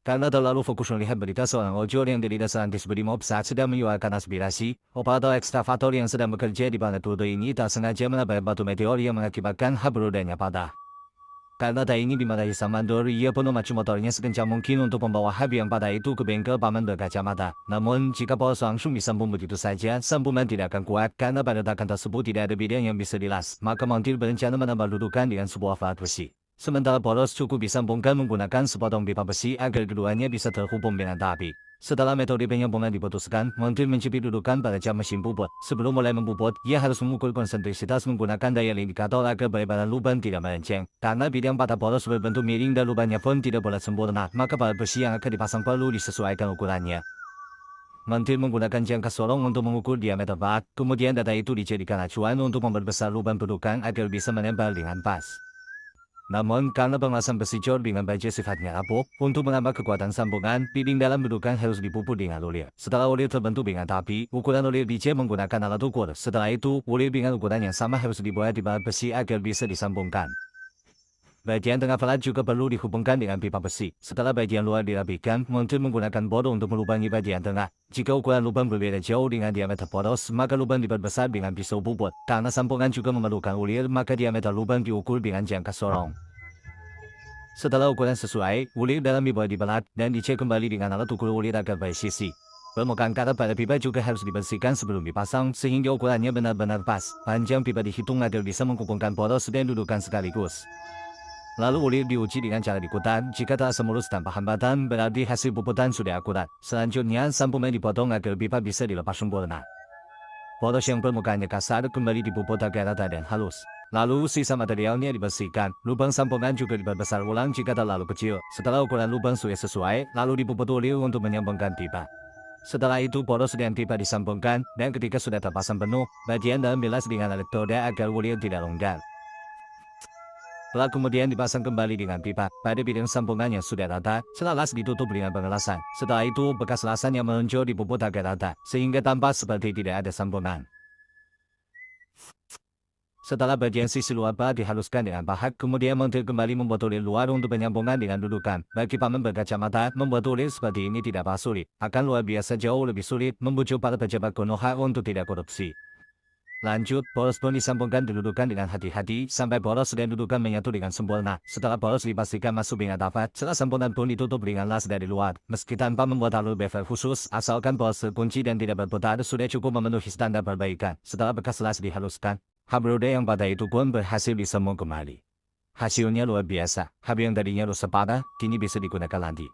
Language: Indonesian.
Karena terlalu fokus melihat berita seorang ojol yang dilihat saintis Brimob saat sedang menyuarakan aspirasi, operator ekskavator yang sedang bekerja di planet Pluto ini tak sengaja menabrak batu meteor yang mengakibatkan hub rodanya patah. Karena tak ingin dimarahi sang mandor, ia pun memacu motornya sekencang mungkin untuk membawa hub yang patah itu ke bengkel paman berkacamata. Namun, jika polos langsung disambung begitu saja, sambungan tidak akan kuat karena pada ledakan tersebut tidak ada bidang yang bisa dilas. Maka montir berencana menambah dudukan dengan sebuah alat besi. Sementara polos cukup disambungkan menggunakan sepotong pipa besi agar keduanya bisa terhubung dengan api. Setelah metode penyambungan diputuskan, montir mencipit dudukan pada jam mesin bubut. Sebelum mulai membubut, ia harus mengukur konsentrisitas menggunakan daya indikator agar balebaran lubang tidak melenceng. Karena bidang patah polos berbentuk miring dan lubangnya pun tidak boleh sempurna, maka baut besi yang akan dipasang perlu disesuaikan ukurannya. Montir menggunakan jangka sorong untuk mengukur diameter baut, kemudian data itu dijadikan acuan untuk memperbesar lubang dudukan agar bisa menempel dengan pas. Namun, karena pengelasan besi jor dengan baja sifatnya rapuh, untuk menambah kekuatan sambungan, dinding dalam dudukan harus dipupuk dengan ulir. Setelah ulir terbentuk dengan api, ukuran ulir DJ menggunakan alat ukur. Setelah itu, ulir dengan ukuran yang sama harus dibuat di baut besi agar bisa disambungkan. Bagian tengah pelat juga perlu dihubungkan dengan pipa besi. Setelah bagian luar dirapikan, montir menggunakan bodoh untuk melubangi bagian tengah. Jika ukuran lubang berbeda jauh dengan diameter poros, maka lubang diperbesar dengan pisau bubut. Karena sambungan juga memerlukan ulir, maka diameter lubang diukur dengan jangka sorong. Setelah ukuran sesuai, ulir dalam dibuat dibelah dan dicek kembali dengan alat ukur ulir agar presisi. Permukaan karet pada pipa juga harus dibersihkan sebelum dipasang, sehingga ukurannya benar-benar pas. Panjang pipa dihitung agar bisa menghubungkan poros dan dudukan sekaligus. Lalu ulir diuji dengan cara diputar. Jika terasa mulus tanpa hambatan, berarti hasil puputan sudah akurat. Selanjutnya, sambungan dipotong agar pipa bisa dilepas sempurna. Poros yang permukaannya kasar kembali dipuput agar rata dan halus. Lalu, sisa materialnya dibersihkan. Lubang sambungan juga diperbesar ulang jika terlalu kecil. Setelah ukuran lubang sudah sesuai, lalu dipuput ulir untuk menyambungkan pipa. Setelah itu, poros dan pipa disambungkan, dan ketika sudah terpasang penuh, bagian dalam bilas dengan elektroda agar ulir tidak longgar. Setelah kemudian dipasang kembali dengan pipa, pada bidang sambungan yang sudah rata, setelah las ditutup dengan pengelasan. Setelah itu, bekas lasan yang menonjol dipuput agar rata, sehingga tampak seperti tidak ada sambungan. Setelah bagian sisi luar baut dihaluskan dengan pahat, kemudian montir kembali membuat ulir luar untuk penyambungan dengan dudukan. Bagi paman berkacamata, membuat ulir seperti ini tidaklah sulit. Akan luar biasa jauh lebih sulit, membujuk para pejabat Konoha untuk tidak korupsi. Lanjut, poros pun disambungkan didudukan dengan hati-hati, sampai poros dan dudukan menyatu dengan sempurna. Setelah poros dipastikan masuk dengan tepat, setelah sambungan pun ditutup dengan las dari luar. Meski tanpa membuat alur bevel khusus, asalkan poros terkunci dan tidak berputar, sudah cukup memenuhi standar perbaikan. Setelah bekas las dihaluskan, hub roda yang patah itu pun berhasil disambung kembali. Hasilnya luar biasa, hub yang tadinya rusak parah, kini bisa digunakan lagi.